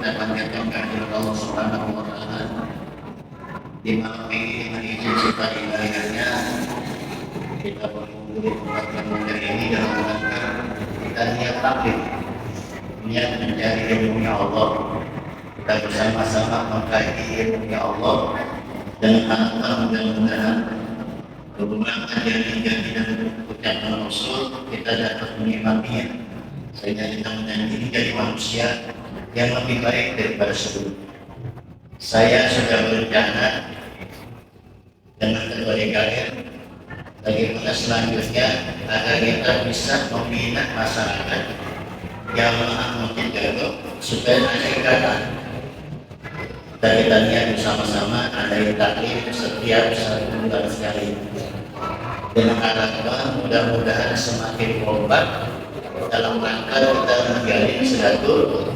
kita panjatkan kehadirat Allah Subhanahu wa Ta'ala di malam ini dengan izin sifat ilahiyahnya. Kita menunggu di tempat yang mulia ini dalam rangka kita niat taklim, niat mencari ilmunya Allah. Kita bersama-sama mengkaji ilmunya Allah dan harapan mudah-mudahan beberapa janji-janji dan ucapan Rasul kita dapat menikmatinya, sehingga kita menjadi manusia yang lebih baik daripada sebelumnya. Saya sudah berencana dengan ketua DKR bagaimana selanjutnya agar kita bisa membina masyarakat jamaah Masjid Gadok supaya ada ikatan. Dan kita niat bersama-sama ada taklim setiap 1 bulan sekali. Dengan harapan mudah-mudahan semakin kompak dalam rangka kita menjalin silaturahmi.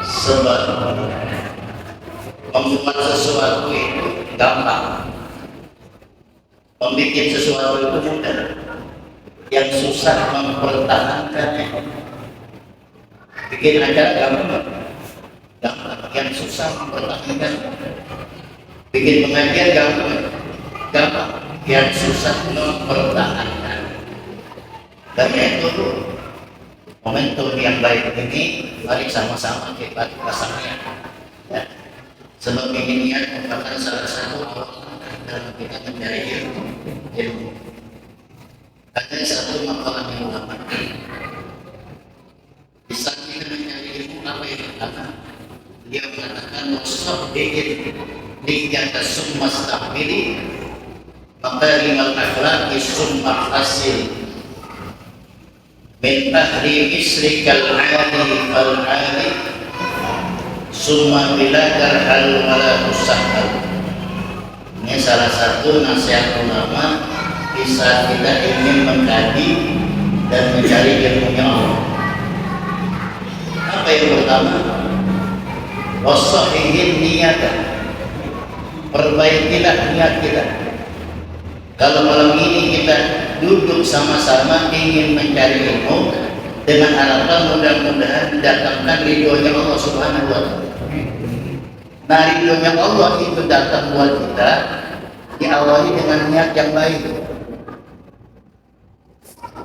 Sebab membuat sesuatu itu gampang, membuat sesuatu itu mudah, yang susah mempertahankannya. Bikin acara gampang, yang susah mempertahankan. Bikin pengajian gampang, yang susah mempertahankan. Karena itu momentum yang baik ini mari sama-sama kita pasangnya. Ya. Sebab ini merupakan salah satu awal dalam kita mencari ilmu. Ada satu makalah yang ulama. Bisa kita mencari ilmu apa yang pertama? Dia mengatakan wasaf bi'il niyata summa staqbili maqarimal akhlaqi summa hasil min ahli isrikal ali fal ali summa biladar hal wala tusahal. Ini salah satu nasihat ulama bisa kita ingin mengkaji dan mencari ilmunya Allah. Apa yang pertama? Wasahihin niyatan, perbaikilah niat kita. Kalau malam ini kita duduk sama-sama ingin mencari ilmu dengan harapan mudah-mudahan mendatangkan ridhonya Allah Subhanahu wa Ta'ala. Nah, ridhonya Allah itu datang buat kita diawali dengan niat yang baik.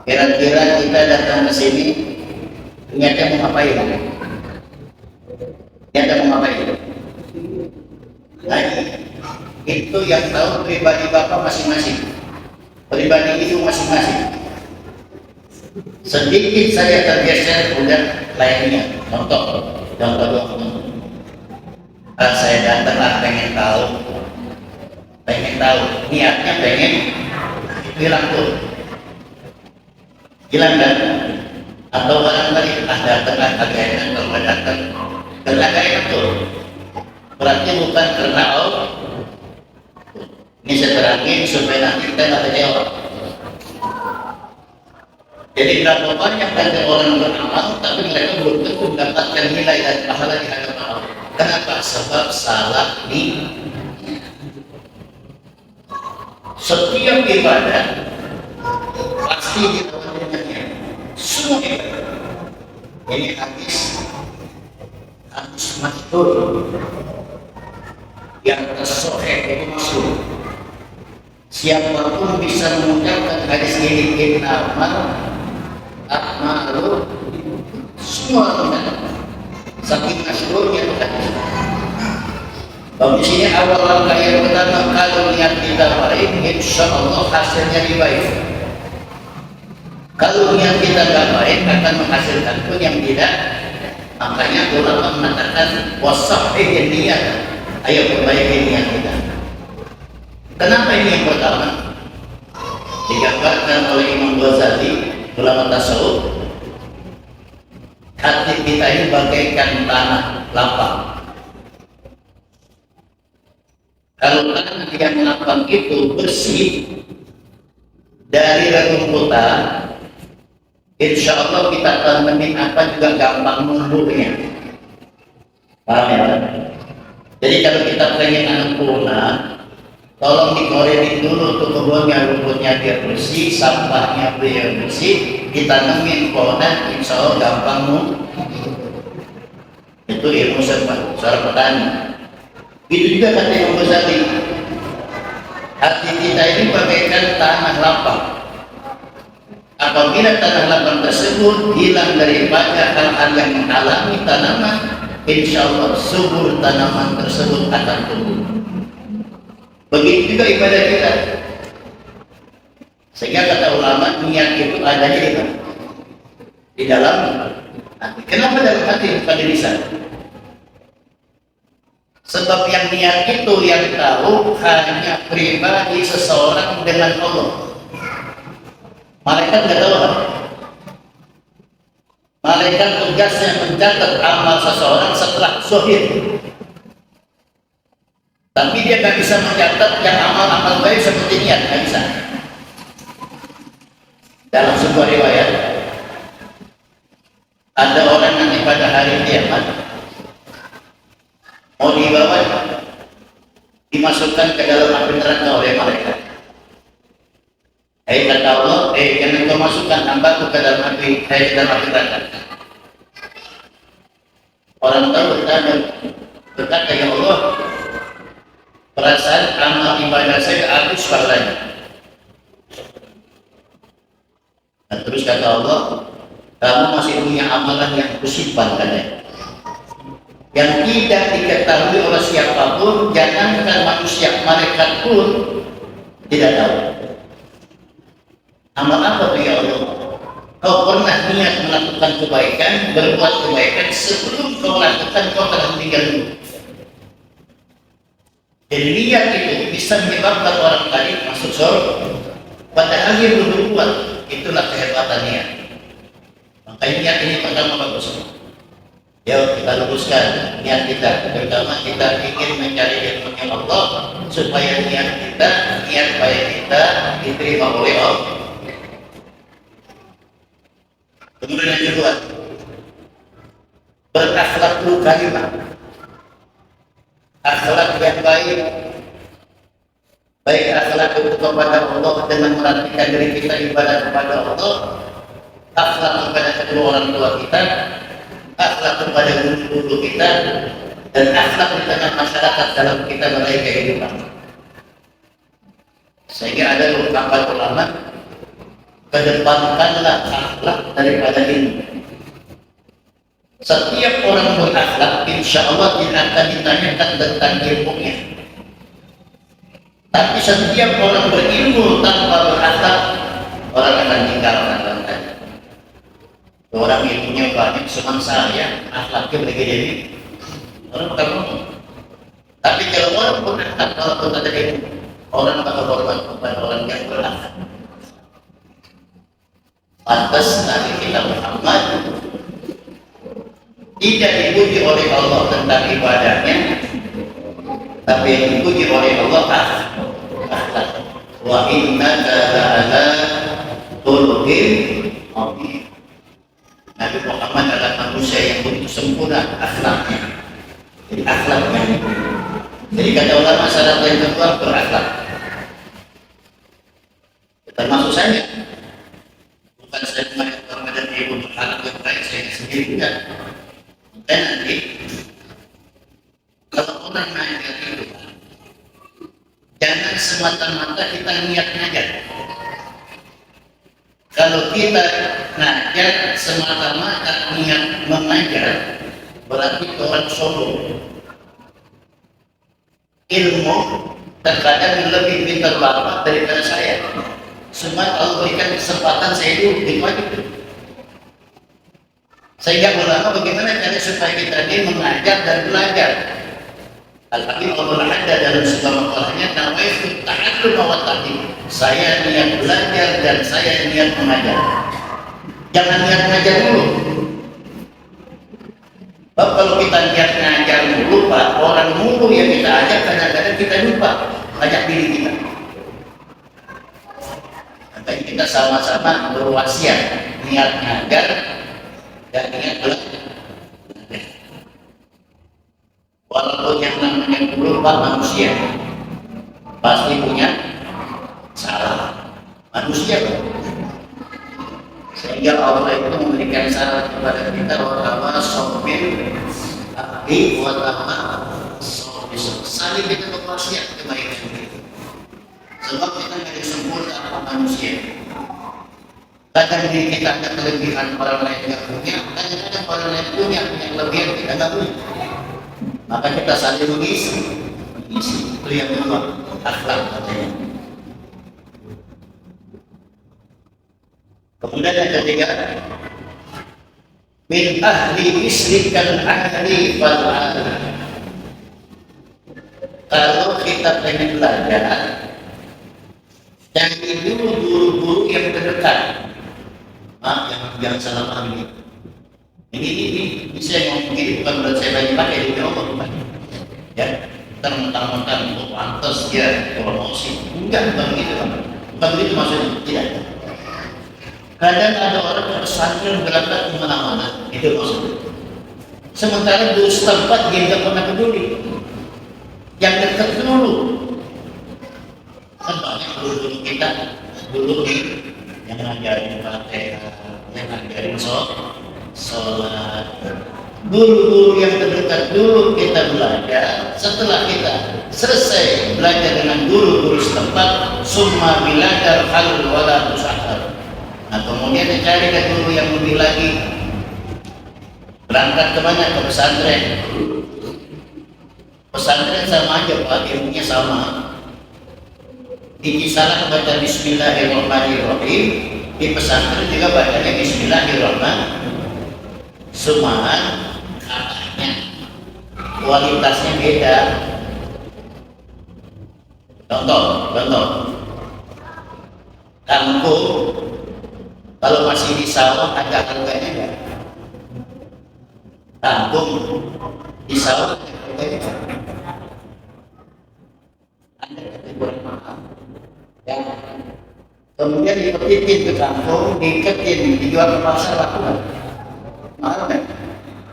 Kira-kira kita datang ke sini niatnya mau ngapain? Niatnya mau ngapain? Nah, itu yang tahu pribadi Bapak masing-masing, pribadi itu masing-masing. Sedikit saya tergeser udah lainnya. Contoh. Saya datang pengen tahu, niatnya pengen hilang kan? Atau barangkali datang agak enak, kalau datang karena agak enak tuh. Berarti bukan karena Allah. Ini saya terangin supaya nanti kita nggak kecewa. Jadi berapa banyak ada orang beramal tapi mereka belum tentu mendapatkan nilai dan pahala di hadapan Allah. Kenapa? Sebab salah nih. Setiap ibadah pasti ditawar dengannya. Semua ibadah. Ini hadis masyhur yang tersoheh itu masyhur. Siapapun bisa mengucapkan hadis ini innamal a'malu semua benar. Saking masyhurnya itu hadis. Di sini awal langkah yang pertama, kalau niat kita baik, insya Allah hasilnya baik. Kalau niat kita tidak baik, akan menghasilkan pun yang tidak. Makanya ulama mengatakan wasahihin niat. Ayo perbaiki niat kita. Kenapa ini yang pertama? Digambarkan oleh Imam Ghazali, ulama tasawuf. Hati kita ini bagaikan tanah lapang. Kalau tanah yang lapang itu bersih dari rerumputan, insya Allah kita tanemin apa juga gampang numbuhnya. Paham ya? Jadi kalau kita pengen ampuna, tolong dikorenin dulu tuh kebunnya, rumputnya biar bersih, sampahnya biar bersih, ditanemin pohon, insya Allah gampang. itu ilmu seorang petani. Itu juga kata Imam Ghazali, hati kita ini bagaikan tanah lapang. Apabila tanah lapang tersebut hilang daripada hal-hal yang menghalangi tanaman, insya Allah subur tanaman tersebut akan tumbuh. Begitu juga ibadah kita. Sehingga kata ulama, niat itu adanya di dalam hati. Kenapa dalam hati bukan di lisan? Sebab yang niat itu yang tahu hanya pribadi seseorang dengan Allah. Malaikat nggak tahu apa. Malaikat tugasnya mencatat amal seseorang setelah zahir. Tapi dia nggak bisa mencatat yang amal-amal baik seperti niat, nggak bisa. Dalam sebuah riwayat, ada orang nanti pada hari kiamat mau dibawa, dimasukkan ke dalam api neraka oleh malaikat. Kata Allah, jangan kau masukkan hambaku ke dalam api, ke dalam api neraka. Orang tahu berkata, ya Allah, perasaan amal ibadah saya habis pahalanya. Dan terus kata Allah, kamu masih punya amalan yang kusimpan katanya, yang tidak diketahui oleh siapapun, jangankan manusia, malaikat pun tidak tahu. Amal apa tuh ya Allah? Kau pernah niat melakukan kebaikan, berbuat kebaikan, sebelum kau lakukan kau telah meninggal dulu. Jadi niat itu bisa menyebabkan orang tadi masuk surga, padahal dia belum berbuat. Itulah kehebatan niat. Makanya niat ini pertama bagus. Yuk kita luruskan niat kita, terutama kita ingin mencari ilmunya Allah, supaya niat baik kita diterima oleh Allah. Kemudian yang kedua, berakhlakul karimah. Akhlak yang baik akhlak itu kepada Allah dengan meratikan diri kita ibadah kepada Allah, akhlak kepada kedua orang tua kita, akhlak kepada guru-guru kita, dan akhlak di tengah masyarakat dalam kita meraih kehidupan. Sehingga ada beberapa ulama, kedepankanlah akhlak daripada ilmu. Setiap orang berakhlak, insya Allah tidak akan ditanyakan tentang ilmunya. Tapi setiap orang berilmu tanpa berakhlak, orang akan tinggalkan tanya. Orang ilmunya banyak, cuma saya akhlaknya begini, orang bakal ngomong. Tapi kalau orang berakhlak, kalau pun ada ilmu, orang bakal hormat kepada orang yang berakhlak. Pantas Nabi kita Muhammad tidak dipuji oleh Allah tentang ibadahnya, tapi yang dipuji oleh Allah akhlak. Wa innaka la'ala khuluqin azim. Nabi Muhammad adalah manusia yang begitu sempurna akhlaknya. Jadi akhlaknya. Jadi kata ulama syarat yang kedua berakhlak. Termasuk saya. Bukan saya mengatakan dan ibu akhlak yang baik saya sendiri tidak. Dan nanti kalau orang ngajar itu, jangan semata-mata kita niat ngajar. Kalau kita ngajar semata-mata niat mengajar, berarti orang sombong. Ilmu terkadang lebih pintar bapak daripada saya. Semua Allah berikan kesempatan saya itu wajib. Sehingga ulama bagaimana cara supaya kita ini mengajar dan belajar. Al-Habib Allah ada dalam sebuah makalahnya, nawaitu ta'allum wa ta'lim. Saya niat belajar dan saya niat mengajar. Jangan niat mengajar dulu. Sebab kalau kita niat mengajar dulu, Pak, orang mulu yang kita ajak kadang-kadang kita lupa ajak diri kita. Makanya kita sama-sama berwasiat niat mengajar dan niat belajar. Walaupun yang namanya lupa manusia pasti punya salah manusia, sehingga Allah itu memberikan saran kepada kita bahwa sobir Tapi buat apa? Saling kita berwasiat kebaikan itu. Sebab kita tidak sempurna manusia. Kadang diri kita ada kelebihan orang lain tidak punya, kadang-kadang orang lain punya yang lebihan kita tidak punya. Maka kita saling mengisi. Itu yang kedua, akhlak katanya. Kemudian yang ketiga, min ahli isrikan ahli fal'ala. Kalau kita pengen belajar, cari dulu guru-guru yang terdekat. Yang salah paham ini. Ini saya ngomong begini bukan berarti saya bagi pakai di Allah, bukan. Ya, mentang-mentang untuk pantas ya promosi. Bukan begitu, Pak. Bukan begitu maksudnya. Tidak. Kadang ada orang yang pesantren berangkat kemana-mana, itu maksudnya. Sementara di setempat dia tidak pernah peduli. Yang dekat dulu. Kan banyak guru kita dulu yang ngajarin Fatihah, yang ngajarin sholat. Guru-guru yang terdekat dulu kita belajar. Setelah kita selesai belajar dengan guru-guru setempat, summa biladar hal wala tusahar. Nah kemudian dicari ke guru yang lebih lagi. Berangkat kemana? Ke pesantren. Pesantren sama aja Pak, ilmunya sama. Di salah baca Bismillahirrahmanirrahim, di pesantren juga bacanya Bismillahirrahmanirrahim. Cuma katanya kualitasnya beda. Contoh, kampung kalau masih di sawah ada harganya enggak? Kampung di sawah ada harganya enggak? Ada kurang mahal. Ya. Kemudian dipetitin ke kampung, diketin, dijual ke pasar laku kan? Mahal kan?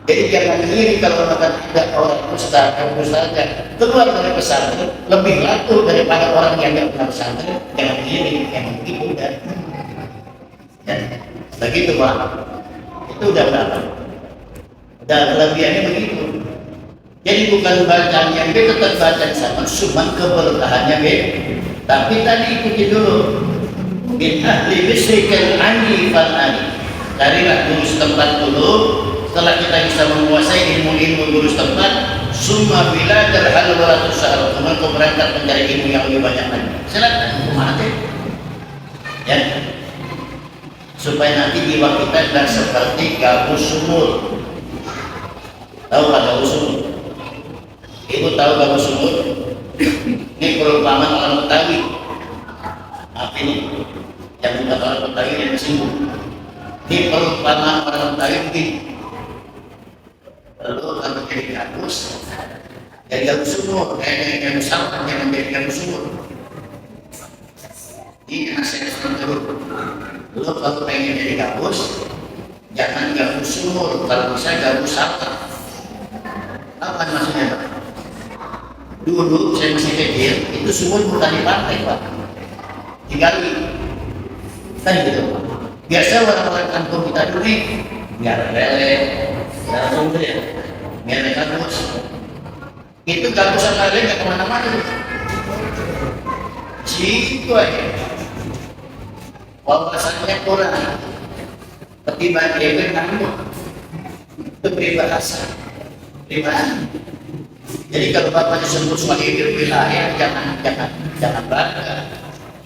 Jadi jangan iri kalau ada orang ustaz keluar dari pesantren lebih laku daripada orang yang tidak pernah pesantren. Jangan iri, yang begitu udah. Ya, begitu Pak. Itu udah berapa? Udah kelebihannya begitu. Jadi bukan bacaan yang beda, tetap bacaan sama, cuma keberkahannya beda. Tapi tadi ikuti dulu. Min ahli bisrikal ani fal'ani. Carilah guru setempat dulu. Setelah kita bisa menguasai ilmu-ilmu guru setempat, summa biladar hal wala tusahar. Kemudian kau berangkat mencari ilmu yang lebih banyak lagi. Silakan, mati. Ya. Supaya nanti jiwa kita tidak seperti gabus sumur. Tahu nggak gabus sumur? Ibu tahu gabus sumur? Ini perumpamaan orang Betawi. Apa ini? Yang bukan orang Betawi yang tersinggung. Ini perumpamaan orang Betawi begini. Lalu kalau jadi gabus sumur, kayak gabus sawah yang menjadi gabus sumur. Ini nasihat seperti itu. Lalu kalau pengen jadi gabus, jangan gabus sumur, kalau bisa gabus sawah. Apa maksudnya Pak? Dulu saya masih kecil, itu sumur bukan di pantai Pak, digali. Kan gitu Pak. Biasa orang-orang kampung kita dulu nih, nggak ada lele, nggak ada sumber ya, nggak ada gabus. Itu gabusan lele nggak kemana-mana tuh. Situ aja. Wawasannya kurang. Ketimbang dia ngambek, itu peribahasa. Jadi kalau Bapak disebut sebagai wilayah, jangan bangga.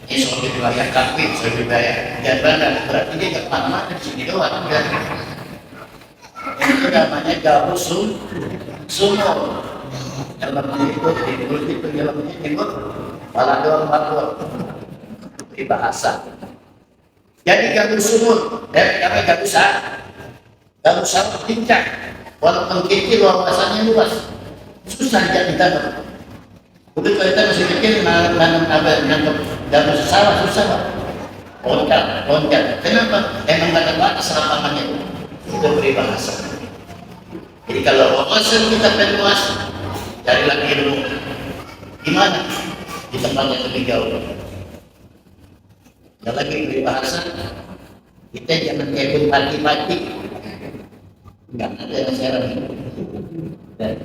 Ini soal wilayah kafir, soal wilayah jangan bangga. Berarti dia nggak kemana-mana di sini doang. Itu namanya gabus sumur. Dalamnya itu dalamnya timur, malah doang batur. Ini bahasa. Jadi gabus sumur, gabus sawah pincang. Walaupun kecil wawasannya luas, susah ditanam. Udah kalau kita masih kecil nanam gabus sawah susah Pak. Loncat. Kenapa? Emang nggak ada batas lapangannya itu. Itu peribahasa. Jadi kalau wawasan kita luas, carilah ilmu. Di mana? Di tempat yang lebih jauh. Ada lagi peribahasa. Kita jangan kayak pati-pati. Enggak ada yang sekarang ini. Dan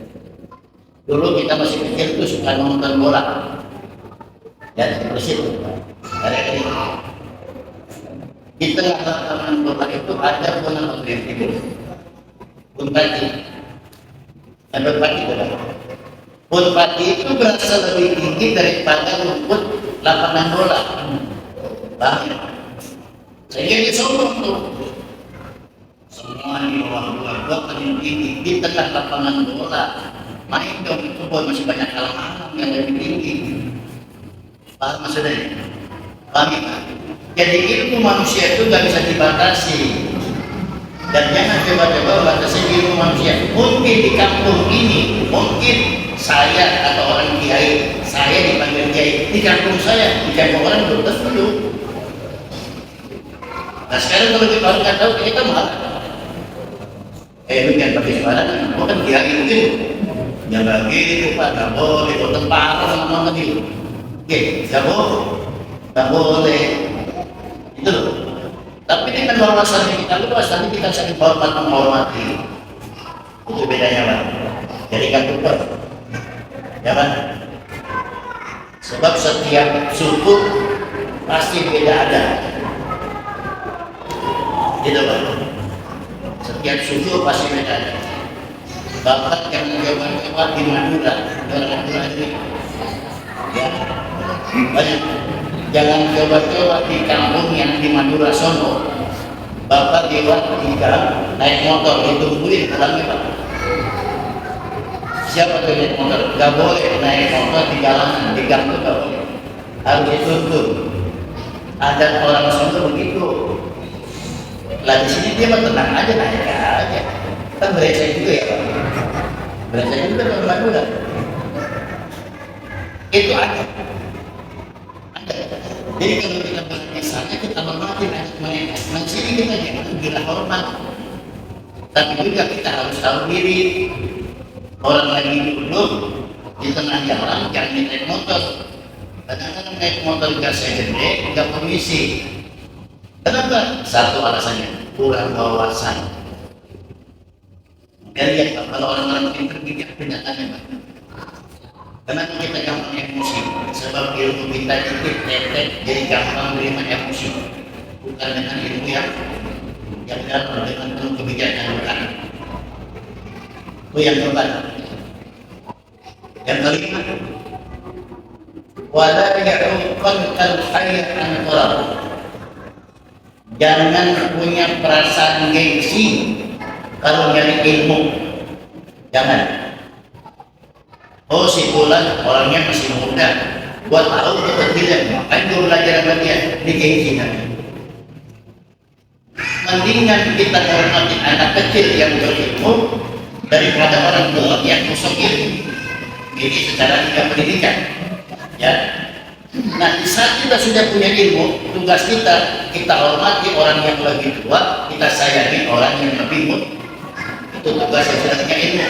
dulu kita masih kecil tuh suka nonton bola. Dan terus itu dari itu di tengah lapangan bola itu ada pun yang tidur. Punpati. Ada pati bola. Punpati itu berasa lebih tinggi daripada rumput lapangan bola. Paham? Sehingga dia sombong tuh. Semua di bawah gua paling tinggi di tengah lapangan bola. Main dong itu boy masih banyak hal-hal yang lebih tinggi. Paham maksudnya? Paham ya? Jadi ilmu manusia itu nggak bisa dibatasi. Dan jangan coba-coba batasi ilmu manusia. Mungkin di kampung ini, mungkin saya atau orang kiai, saya dipanggil kiai di kampung saya, di kampung orang belum tentu. Nah sekarang kalau kita orang nggak tahu kita marah. Lu jangan pakai sembarangan, bukan kiai mungkin. Jangan begitu Pak, nggak boleh, bukan parah sama gitu. Oke, nggak boleh. Itu loh. Tapi dengan wawasan kita luas, nanti kita saling hormat menghormati. Itu bedanya Pak. Jadi kan betul, ya Pak. Sebab setiap suku pasti beda ada. Gitu Pak. Setiap suku pasti beda ada. Bapak yang mencoba di Madura, Madura ini, ya banyak. Jangan coba-coba di kampung yang di Madura sono. Bapak lewat tiga naik motor ditungguin pulangnya Pak. Siapa tuh naik motor? Gak boleh naik motor di jalanan, di gang itu gak boleh. Harus dituntun. Ada orang sono begitu. Lah di sini dia mah tenang aja, naik aja. Kan bereceh juga ya Pak. Bereceh juga orang Madura. Itu ada. Jadi kalau kita misalnya kita hormati anak mereka, nah sini kita jangan gila hormat. Tapi juga kita harus tahu diri. Orang lagi duduk di tengah jalan jangan naik motor. Kadang-kadang naik motor gasnya gede, nggak permisi. Kenapa? Satu alasannya kurang wawasan. Dan lihat kalau orang-orang pintar bijak penyataan. Kenapa kita gampang emosi? Sebab ilmu kita itu tetek, jadi gampang menerima emosi. Bukan dengan ilmu yang dalam dengan penuh kebijakan bukan. Itu yang keempat. Yang kelima, wala ya'uqan al-hayya an-talab. Jangan punya perasaan gengsi kalau nyari ilmu. Jangan. Oh si Fulan orangnya masih muda, gua tahu dia berbilang, makanya gua belajar sama dia, digengsikan. Mendingan kita hormati anak kecil yang berilmu daripada orang tua yang kosong ilmu. Jadi secara tidak pendidikan, ya. Nah, di saat kita sudah punya ilmu, tugas kita hormati orang yang lebih tua, kita sayangi orang yang lebih muda. Itu tugas yang sudah punya ilmu.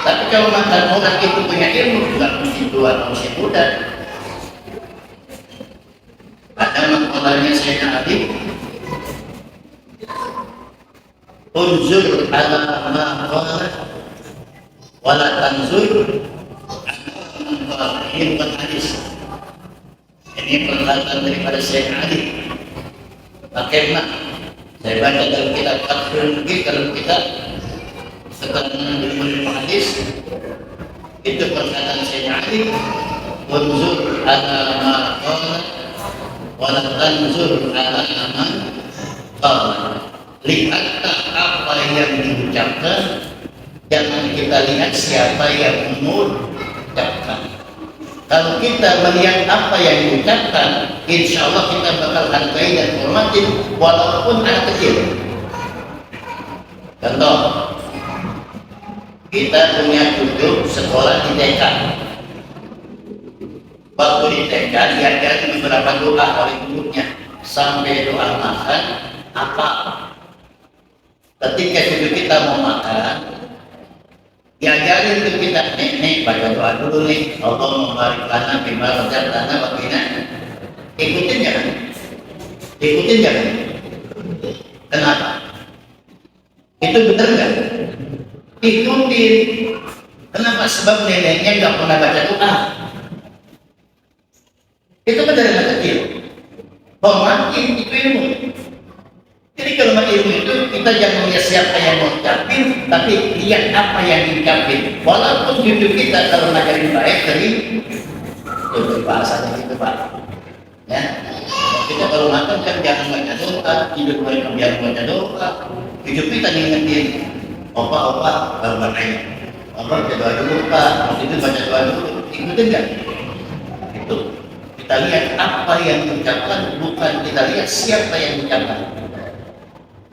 Tapi kalau mantan orang itu punya ilmu, nggak mesti tua, mesti muda. Ada makalahnya Sayyidina Ali, unzur ala ma qala wala tanzur ala ma ini bukan hadis. Ini perkataan daripada Sayyidina Ali. Bagaimana? Saya baca dalam kitab Fathul Mughith, dalam kitab sekarang di hadis itu perkataan Sayyidina Ali, unzur ala ma qala wala tanzur ala ma qala. Lihatlah apa yang diucapkan, jangan kita lihat siapa yang mengucapkan. Kalau kita melihat apa yang diucapkan, insya Allah kita bakal hargai dan hormati walaupun anak kecil. Contoh, kita punya cucu sekolah di TK. Waktu di TK diajarin beberapa doa oleh gurunya, sampai doa makan apa. Ketika cucu kita mau makan, diajarin ke kita, nek baca doa dulu nih, Allah membarik lana bima razaqtana wa qina. Ikutin jangan? Ikutin jangan? Kenapa? Itu benar nggak? ikutin. Kenapa? Sebab neneknya nggak pernah baca doa. Itu kan dari anak kecil. Hormatin itu ilmu. Jadi kalau ilmu itu kita jangan lihat siapa yang mengucapin, tapi lihat apa yang diucapin. Walaupun hidup kita kalau ngajarin baik dari itu bahasanya gitu Pak. Ya, kita kalau makan kan jangan baca doa, hidup mereka jangan baca doa. Hidup kita ngingetin, opa baru bertanya, opa baca doa dulu Pak, waktu itu baca doa dulu, ikutin nggak? Itu kita lihat apa yang diucapkan, bukan kita lihat siapa yang mengucapkan.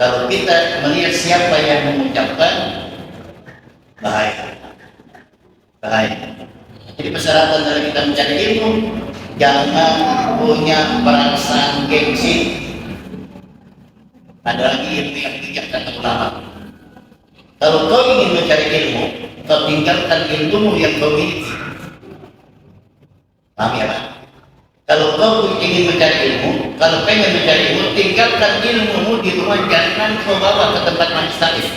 Kalau kita melihat siapa yang mengucapkan, bahaya. Jadi persyaratan dari kita mencari ilmu, jangan punya perasaan gengsi. Ada lagi ilmu yang bijak kata ulama. Kalau kau ingin mencari ilmu, kau tinggalkan ilmumu yang kau miliki. Paham ya Pak? Kalau kau ingin mencari ilmu, kalau pengen mencari ilmu, tinggalkan ilmumu di rumah, jangan kau bawa ke tempat majlis taklim.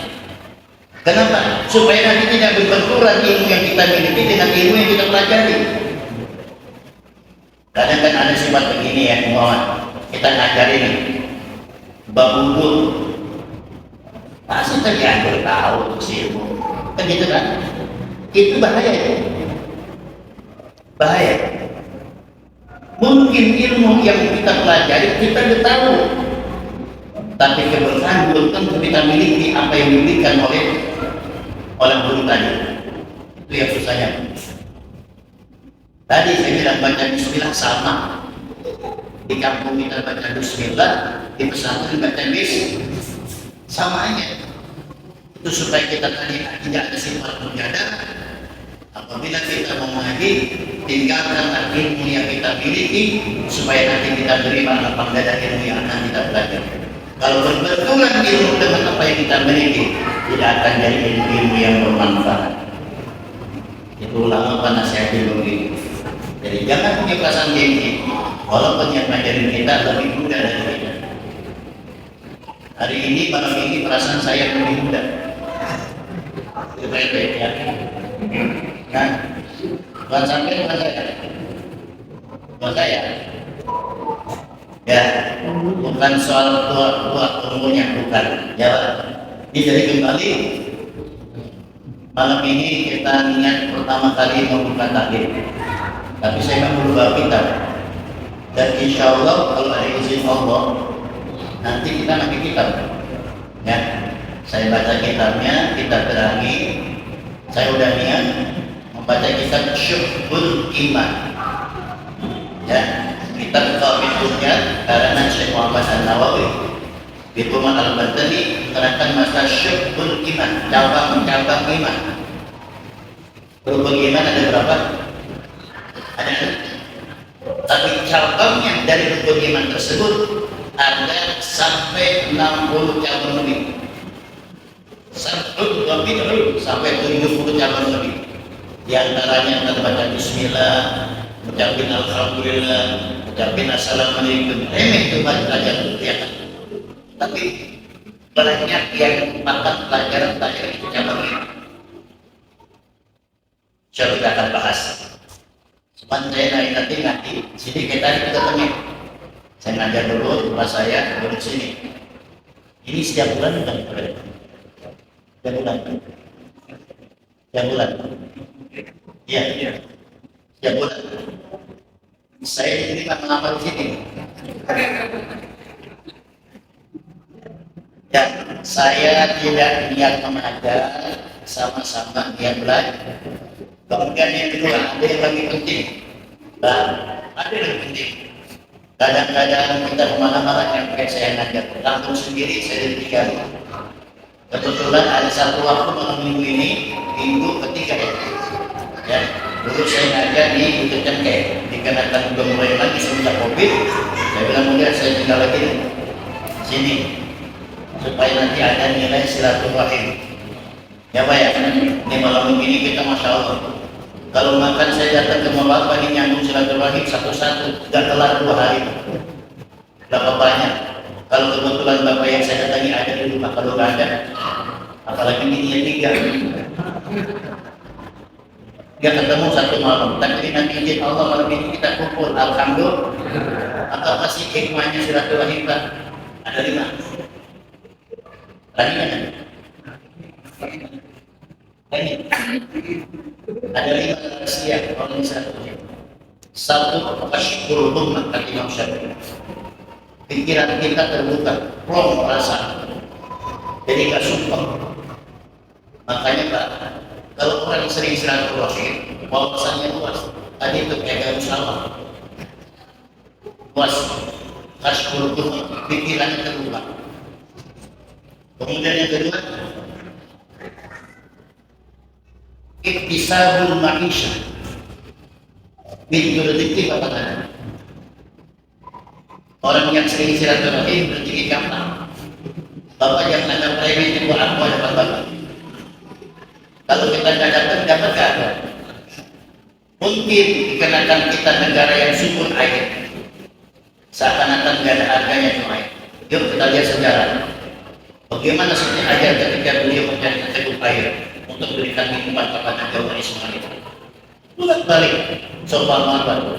Kenapa? Supaya nanti tidak berbenturan ilmu yang kita miliki dengan ilmu yang kita pelajari. Kadang kan ada sifat begini ya, Muhammad. Kita ngajarin nih, bab wudu. Pasti terjadi tahu ilmu. Kan gitu kan? Itu bahaya ya. Bahaya. Mungkin ilmu yang kita pelajari kita sudah tahu, tapi keberkahan belum tentu kita miliki apa yang diberikan oleh guru tadi. Itu yang susahnya. Tadi saya bilang baca bismillah sama. Di kampung kita baca bismillah, di pesantren baca bismillah, sama aja. Itu supaya kita tadi tidak ada sifat berjada. Apabila kita mau mengaji, tinggalkan ilmu yang kita miliki supaya nanti kita terima lapang dada ilmu yang akan kita pelajari. Kalau berbenturan ilmu dengan apa yang kita miliki, tidak akan jadi ilmu yang bermanfaat. Itu ulama penasihat begini. Jadi jangan punya perasaan gengsi, walaupun yang ngajarin kita lebih muda dari kita. Hari ini malam ini perasaan saya lebih muda. Itu baik-baik ya. Nah, bukan sampai bukan saya. Ya, bukan soal tua umurnya, bukan. Jawab. Jadi kembali malam ini kita niat pertama kali membuka taklim. Tapi saya mau berubah kitab. Dan insya Allah kalau ada izin Allah, nanti kita nanti kitab. Ya, saya baca kitabnya, kita terangi. Saya udah niat membaca kitab Syuhbul Iman. Ya, kitab Qawaidul karena Syekh Muhammad An-Nawawi di Rumah Al-Badani menerangkan masalah Syuhbul Iman, cabang-cabang iman. Rukun iman ada berapa? Ada. Tapi cabangnya dari rukun iman tersebut ada sampai 60 cabang lebih. Sampai 70 cabang lebih. Di antaranya terbaca bismillah, ucapin alhamdulillah, ucapin assalamualaikum. Remeh itu aja ya. Tapi banyak yang makan pelajaran itu cabang ini. Saya kita akan bahas. Cuman saya nanti sini kita ketemu. Saya ngajar dulu rumah saya duduk sini. Ini setiap bulan bukan setiap bulan. Iya. Setiap bulan. Saya diterima mengamal di sini. Dan saya tidak niat mengajar, sama-sama niat belajar. Kemudian yang kedua, ada yang lebih penting. Ada yang lebih penting. Kadang-kadang kita kemana-mana yang saya ngajar, langsung sendiri saya ditinggali. Kebetulan ada satu waktu malam minggu ini, minggu ketiga ya. Dulu saya ngajar di Bukit Cengkeh, dikarenakan udah mulai lagi semenjak Covid. Saya bilang mudah saya tinggal lagi di sini supaya nanti ada nilai silaturahim. Ya Pak ya, ini malam minggu ini kita masya Allah. Kalau makan saya datang ke rumah Bapak ini nyambung silaturahim satu-satu, gak kelar 2 hari. Berapa banyak? Kalau kebetulan Bapak yang saya datangi ada di rumah, kalau nggak ada, apalagi ini 3. Dia ketemu satu malam, tapi nanti izin Allah malam ini kita kumpul, alhamdulillah. Atau apa sih hikmahnya silaturahim Pak? Ada 5. Lagi kan? Lagi. Ada 5 rahasia orang silaturahim. 1, ashkurul ummah kata Imam Syafi'i. Pikiran kita terbuka, plong perasaan. Jadi gak sumpah. Makanya Pak, kalau orang sering silaturahim, wawasannya luas. Tadi itu kayak musyawarah. Luas. Ashkurul ummah, pikirannya terbuka. Kemudian yang kedua, iktisabul ma'isyah. Pintu rezeki apa tadi? Orang yang sering silaturahim rezeki gampang. Bapak jangan ada premi itu apa ada bapak. Kalau kita dapat ada. Mungkin dikarenakan kita negara yang subur air, seakan-akan tidak ada harganya itu air. Yuk kita lihat sejarah. Bagaimana Siti Hajar ketika beliau mencari teguk air untuk berikan minuman kepada Jawa Ismail. Bulat balik sopan marwah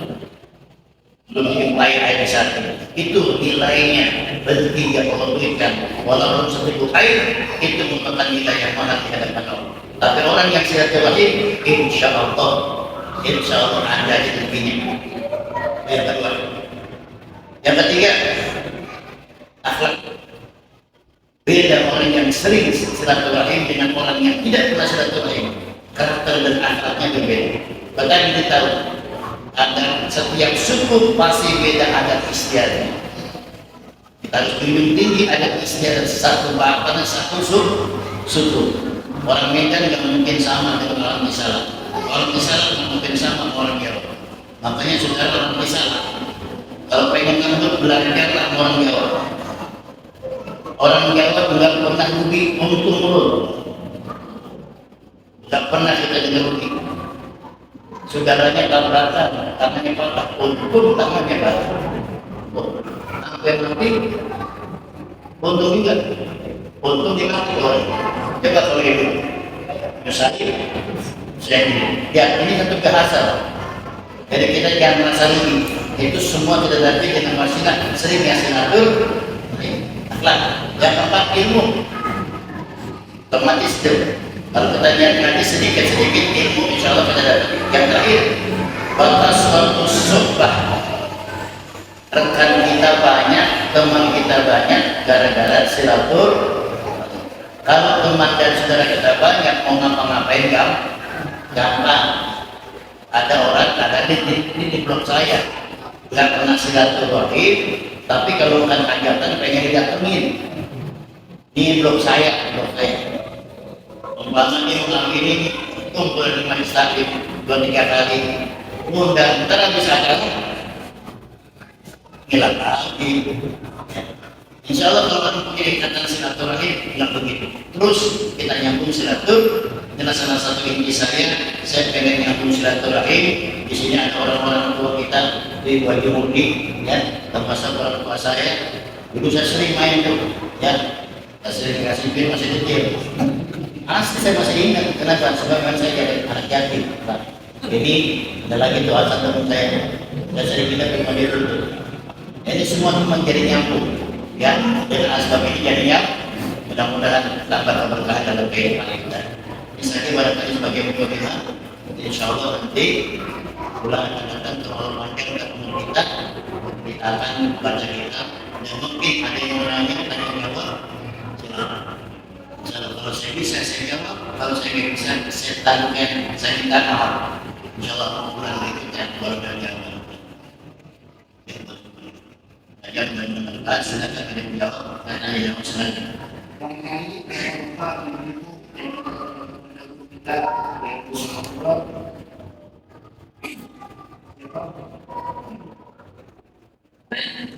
belum air di saat itu nilainya rezeki yang Allah berikan walaupun seteguk air itu merupakan nilai yang mahal di hadapan Allah. Tapi orang yang silaturahim insya Allah ada rezekinya. Yang kedua, yang ketiga, akhlak. Beda orang yang sering silaturahim dengan orang yang tidak pernah silaturahim, karakter dan akhlaknya berbeda. Bahkan kita tahu ada setiap suku pasti beda adat istiadatnya. Kita harus junjung tinggi adat istiadat satu bahkan satu suku. Orang Medan nggak mungkin sama dengan orang Misalah. Orang Misalah nggak mungkin sama orang Jawa. Makanya saudara orang Misalah, kalau pengen ngerti belajarlah orang Jawa. Orang Jawa nggak pernah rugi untung mulut. Nggak pernah kita dengar rugi. Saudaranya tabrakan, tangannya patah, untung tangannya patah. Apa yang nanti? Untung juga. Untung dia mati orang. Coba kalau itu, nyusahin. Ya, ini satu bahasa. Jadi kita jangan merasa rugi. Itu semua kita latih dengan wasilah sering ya silatur. Akhlak. Yang keempat ilmu. Otomatis itu. Kalau kita lihat sedikit-sedikit ilmu, insya Allah kita dapat. Yang terakhir, batas waktu sohbah. Rekan kita banyak, teman kita banyak, gara-gara silatur. Kalau teman dan saudara kita banyak, mau ngapa-ngapain gampang. Ada orang kadang di blog saya, nggak pernah silaturahim, tapi kalau bukan hajatan pengen didatengin. Ini blog saya. Umpamanya malam ini kumpul di majelis taklim 2-3 kali, undang ntar habis acara hilang lagi. Insya Allah kalau ada punya ikatan silaturahim nggak begitu. Terus kita nyambung silatur. Jelas salah satu inti saya pengen nyambung silaturahim. Di sini ada orang-orang tua kita di Wajib Murni, ya, termasuk orang tua saya. Dulu saya sering main tuh, ya, saya sering kasih film masih kecil. Asli saya masih ingat, kenapa? Sebab saya jadi anak yatim, Pak. Ini ada lagi doa teman saya, dan sering kita bermandi dulu. Jadi semua itu menjadi nyambung, ya. Dengan asbab ini jadinya, mudah-mudahan dapat keberkahan dalam kehidupan kita. Misalnya barangkali sebagai mukaddimah, insya Allah nanti bulan akan datang terlalu panjang dan kita akan baca kitab. Dan mungkin ada yang menanya, ada yang jawab, silakan. Kalau saya bisa, saya jawab. Kalau saya nggak bisa, saya tanya, saya minta maaf. Insya Allah bulan berikutnya baru ada jawaban. Ajar dan bermanfaat, silakan ada yang jawab. Tanya yang silakan. Mengenai Pak Ibu kita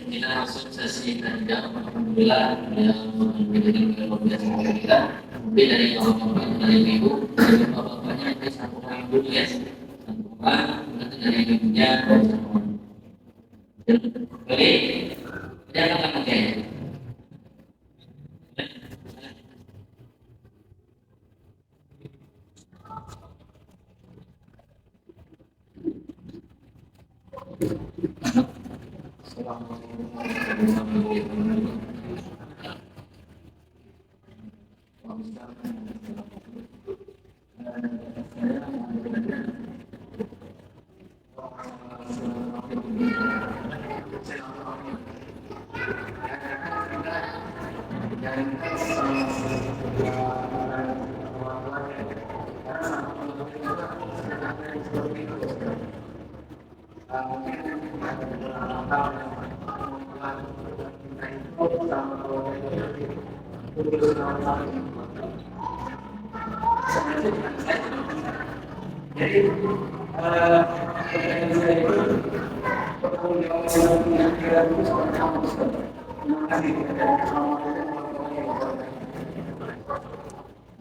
kita masuk sesi tanya. Alhamdulillah yang menjadi luar biasa kita. Mungkin dari bapak-bapak dari ibu, bapak-bapaknya dari satu orang dulu ya, satu orang, nanti dari ibunya. Boleh, jangan pakai. Jadi,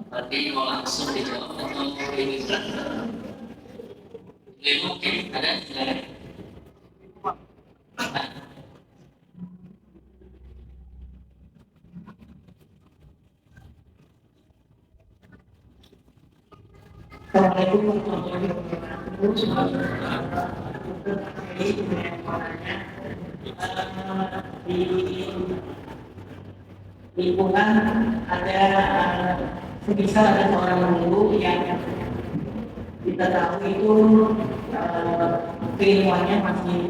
Berarti mau langsung dijawab atau ini mungkin ada silakan. Assalamualaikum warahmatullahi wabarakatuh. Di lingkungan ada semisal ada seorang guru yang kita tahu itu keilmuannya masih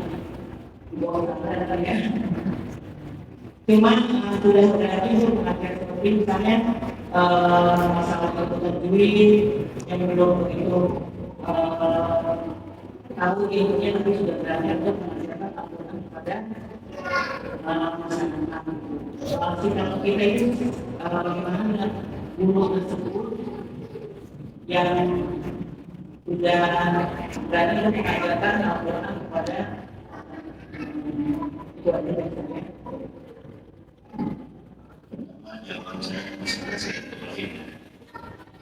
di bawah standar ya. Cuman sudah berarti untuk mengajar seperti misalnya masalah tajwid yang belum begitu tahu ilmunya tapi sudah belajar untuk mengajarkan Al-Quran kepada masyarakat. Sikap kita itu bagaimana dengan guru tersebut yang sudah berani mengajarkan Al-Quran kepada itu aja biasanya. Jawaban saya masalah saya terakhir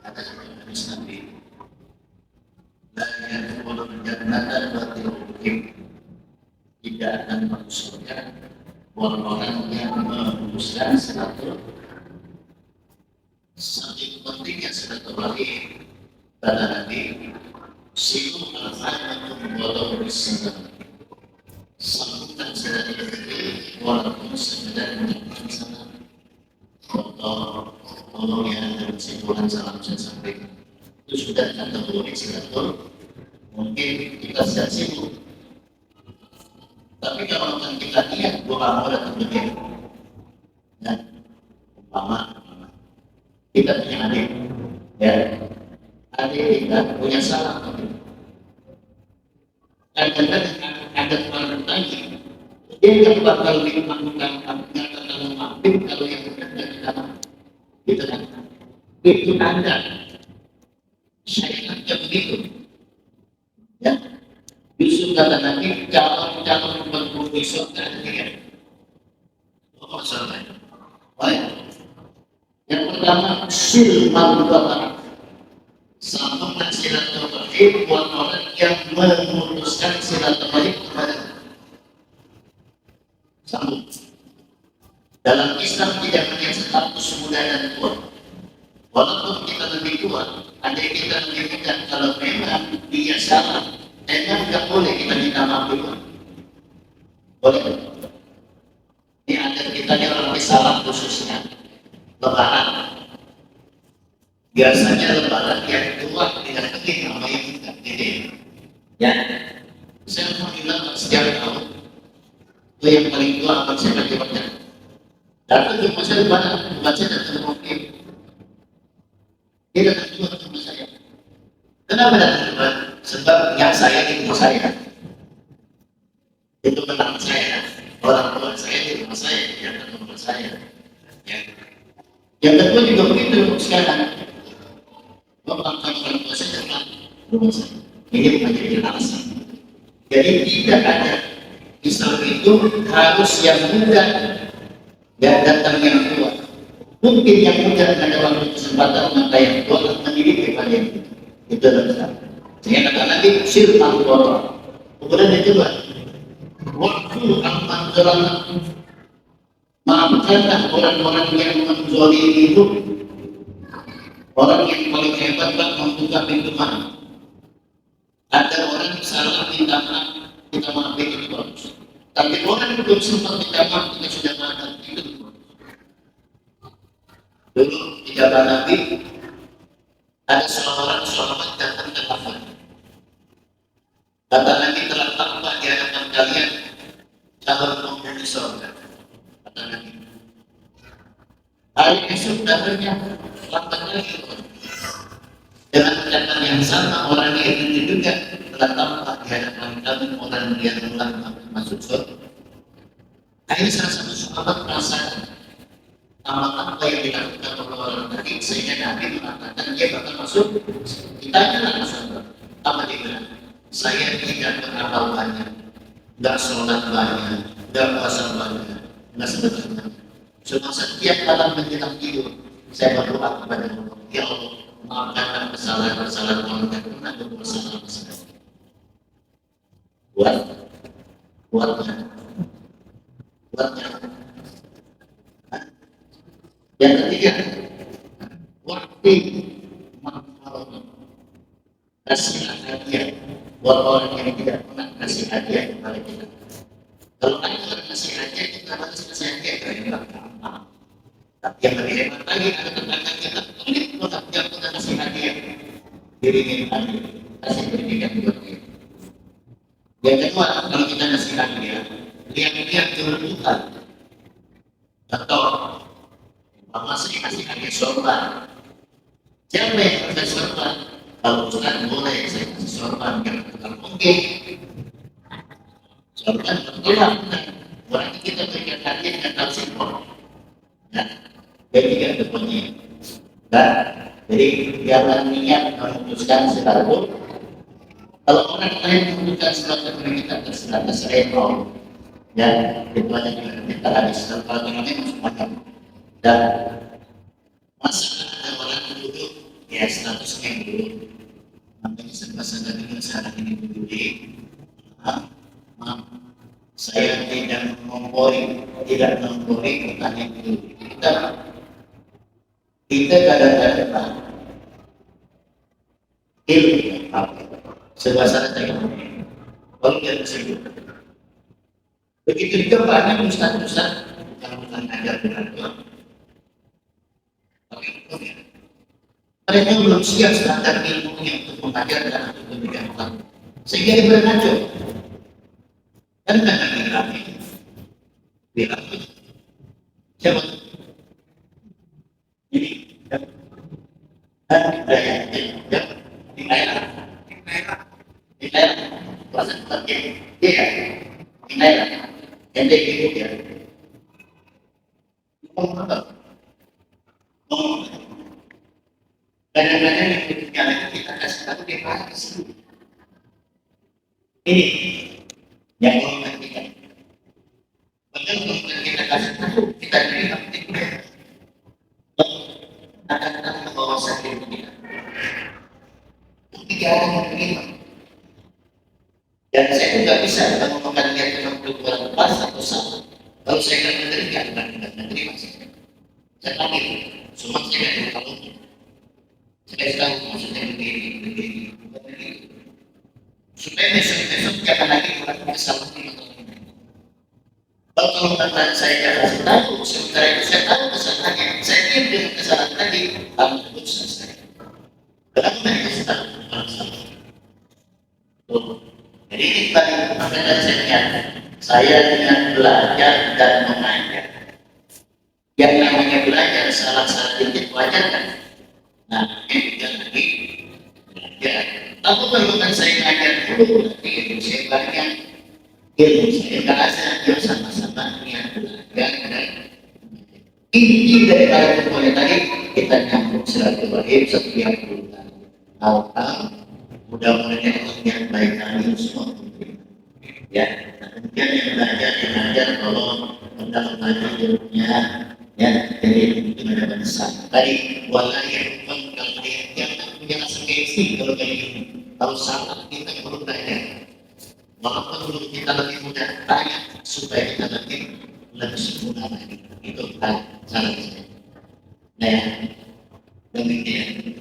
ada hadis Nabi la yadkhulul jannata batil mukim, tidak akan masuk surga orang-orang yang memutuskan silaturahim. Saking pentingnya silaturahim kata Nabi, silu al-fa'alakum walau bisalam, sambungkan silaturahim walaupun sekedar mengucapkan salam. Tolong ya, dalam kesimpulan salam saya sampaikan itu sudah kategori silaturahim. Mungkin kita sedang sibuk, tapi kalau kita lihat doa mau datang ke dia, dan umpama kita punya adik, ya adik kita punya salah, kadang-kadang ada orang bertanya, dia yang bakal melakukan kalau maafin kalau yang benar dari dalam, gitu kan? Itu tanda syariatnya begitu, ya. Yusuf kata Nabi, calon-calon penghuni surga dia. Oh, surga. Baik. Yang pertama, silman bapak. Sambungkan silaturahim buat orang yang memutuskan silaturahim kepada sambung. Dalam Islam tidak punya status muda dan tua. Walaupun kita lebih tua, ada yang kita lebih muda. Kalau memang dia salah, memang tidak boleh kita minta maaf dulu. Boleh. Ini ada kita yang orang salah khususnya lebaran. Biasanya lebaran yang tua tidak penting sama yang muda. Ini ya. Saya mau bilang setiap tahun itu yang paling tua akan saya baca-baca. Datang ke rumah saya lebaran, baca datang mungkin. Dia datang juga ke rumah saya. Kenapa datang ke rumah? Sebab yang saya di rumah saya itu teman saya, orang tua saya di rumah saya, yang ke rumah saya. Yang kedua juga begitu sekarang. Bapak orang tua saya datang ke rumah saya. Ini bukan jadi alasan. Jadi tidak ada Islam itu harus yang muda dan datang yang tua. Mungkin yang muda ada waktu kesempatan maka yang tua akan mendidik kepada yang muda. Itu adalah Islam. Saya kata Nabi, sirman Allah. Kemudian dia coba, waktu al-manzaran, maafkanlah orang-orang yang menzalimi itu. Orang yang paling hebat membuka pintu maaf. Ada orang salah minta maaf, kita maafin itu bagus. Tapi orang belum sempat kita maaf, kita sudah makan itu bagus. Dulu di zaman Nabi ada seorang sahabat datang ke kafir. Kata Nabi, telah tampak di hadapan kalian calon penghuni surga. Kata Nabi. Hari esok datangnya lambat lagi. Dengan ucapan yang sama, orang itu juga telah tampak di hadapan kami orang yang telah masuk surga. Akhirnya salah satu sahabat merasa apa yang dilakukan oleh orang tadi, sehingga Nabi mengatakan dia bakal masuk. Ditanya langsung, apa dia bilang? Saya tidak beramal banyak, nggak sholat banyak, nggak puasa banyak, nggak sedekah. Cuma setiap malam menjelang tidur, saya berdoa kepada Allah, ya Allah, maafkan kesalahan-kesalahan orang yang pernah bersalah bersama. Buatnya. Yang ketiga, waktu manfaat, kasih hadiah buat orang yang tidak pernah kasih hadiah kepada kita. Kalau ada orang kasih hadiah, kita harus kasih hadiah ke yang apa. Tapi yang lebih hebat lagi, ada tetangga kita pelit orang yang pernah kasih hadiah, diringin hadiah, kasih pendidikan buat dia. Yang kedua, kalau kita kasih hadiah, lihat-lihat kebutuhan atau masih kasih hadiah sorban. Siapa yang kasih sorban? Kalau Ustaz boleh saya kasih sorban, kalau mungkin sorban betul-betul berarti kita berikan hadiah dengan kalsium. Nah, ketiga depannya. Nah, jadi jangan niat memutuskan sekalipun. Kalau orang lain memutuskan sesuatu yang kita terserah saya mau. Dan itu hanya kita hadis kalau namanya masuk akal. Dan masa ada orang duduk ya statusnya dulu, makanya serba dengan syarat ini dulu. Maaf, saya tidak mengompori pertanyaan itu. Kita kadang-kadang ilmu apa serba salah saya kalau dia tersebut. Begitu juga banyak ustaz-ustaz kalau bukan ajar benar. Mereka belum siap standar ilmunya untuk mengajar dan untuk mendidik, sehingga dia berngaco. Dan karena bilang siapa? Ini di daerah bahasa tempatnya dia di daerah yang dia itu ya kadang-kadang yang berjalan kita kasih tahu dia bahas ini yang golongan kita. Bahkan golongan kita kasih tahu kita terima akan datang ke bawah sakit kita. Tiga orang yang terima. Dan saya juga bisa mengomongkan dia dengan berbuat pas atau salah. Kalau saya nggak menerima, nggak terima saya. Saya panggil, semua saya nggak tahu. Saya tahu maksudnya begini. Supaya besok jangan lagi melakukan kesalahan. Kalau teman saya kasih tahu, sementara itu saya tahu kesalahannya, saya diam dengan kesalahan tadi, kamu harus selesai. Kenapa mereka kasih tahu? Jadi ini tadi makanya saya niat belajar dan mengajar. Yang namanya belajar salah dikit wajar kan? Nah, ini lagi belajar. Tapi kalau saya ngajar dulu, berarti ilmu saya banyak. Ilmu saya nggak ada, dia sama-sama niat belajar dan inti dari kalian mulai tadi kita nyambung silaturahim setiap bulan. Mudah-mudahan Allah yang baik kami semua. Ya, kemudian yang belajar, yang ngajar, tolong mendapatkan ilmunya. Ya, jadi itu ada besar. Tadi walayah jangan punya rasa gengsi kalau kayak gini. Kalau salah kita perlu belajar. Walaupun dulu kita lebih mudah tanya supaya kita lebih sempurna lagi. Itu kan salah saya. Nah, ya, demikian.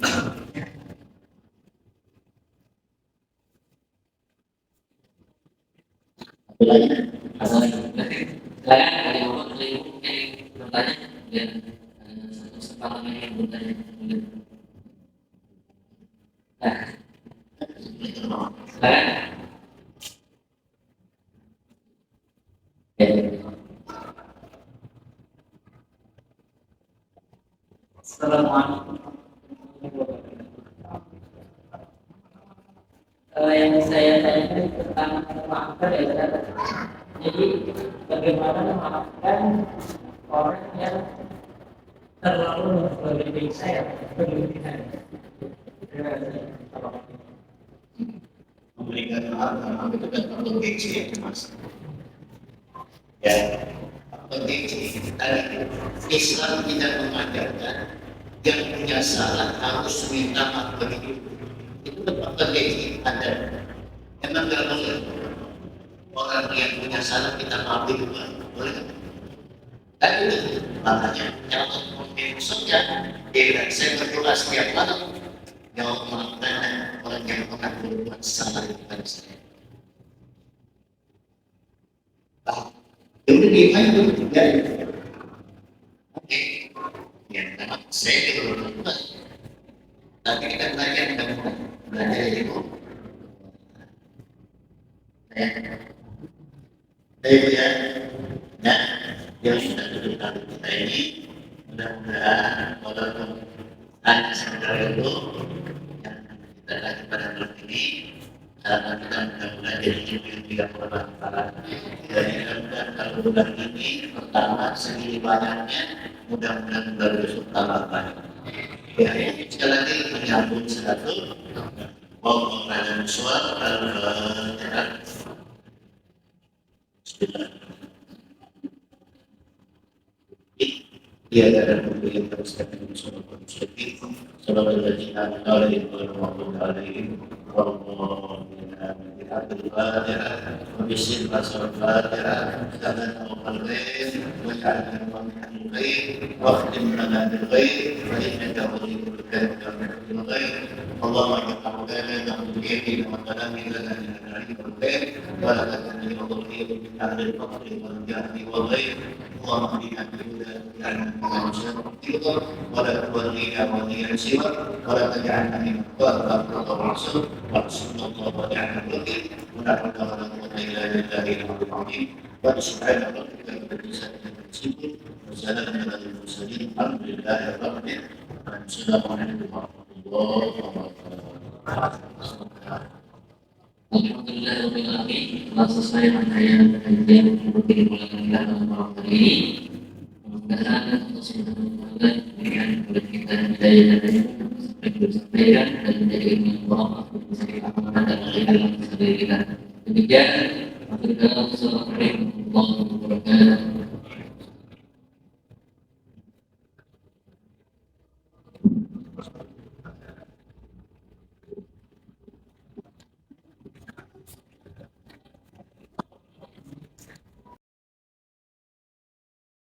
Bilangnya Asal silakan dari bapak dari ibu yang bertanya dan satu kesempatan yang bertanya. Nah, silakan. Ya. Assalamualaikum. Yang saya tanyakan tentang memaafkan ya Ustaz. Jadi bagaimana memaafkan orang yang terlalu menghargai saya berlebihan. Terima kasih. memberikan maaf karena itu kan faktor gengsi ya mas. Ya, faktor gengsi tadi Islam tidak mengajarkan yang punya salah harus minta maaf begitu. Itu kan faktor gengsi ada. Emang nggak boleh orang yang punya salah kita maaf itu boleh. Dan itu makanya kalau mungkin saja dia bilang saya berdoa setiap malam. Ya Allah maafkan orang yang pernah berbuat salah kepada saya. Ya udah diem aja dulu, ya. Oke, ya memang saya tidak berbuat. Tapi kita belajar itu. Ya, ya, yang sudah diberikan kita ini mudah-mudahan walaupun hanya sekedar itu yang kita lakukan pada malam ini karena kita mudah-mudahan jadi ibu yang tidak bermanfaat. Dan mudah-mudahan kalau bulan ini pertama segini banyaknya mudah-mudahan baru besok tambah banyak. Ya, sekali lagi menyambung satu bahwa pada suatu al-Fatihah. Dia adalah buku yang terus kami bersama muslim. Salam berjalan alaihi wa alaihi wa وبشر الفاتحة سنة الخير واجعلنا من الخير واختم لنا بالخير فإنك ولي الخير من الخير اللهم اجعل أولادنا من اليقين وكلامنا من العلم والخير ولا تجعل وضعيه من أهل الفقر والجهل والغير اللهم اهدنا بالهدى واجعلنا من الشر ولا تولينا وليا سوى ولا تجعلنا من الضال والرسول ورسول الله واجعلنا الوكيل ولا حول ولا قوة إلا بالله العظيم وسبحان ربك رب العزة عما يصفون وسلام على المرسلين الحمد لله رب العالمين السلام عليكم ورحمة الله وبركاته. Alhamdulillahirrahmanirrahim. Telah selesai rangkaian kajian seperti dimulai kita dalam malam hari ini. Mudah-mudahan Allah Subhanahu wa Ta'ala memberikan kepada kita hidayah dan ilmu sampai disampaikan dan menjadi ilmu yang bermanfaat untuk bisa kita amalkan dan menjadi dalam diri kita. Demikian, wassalamualaikum warahmatullahi wabarakatuh.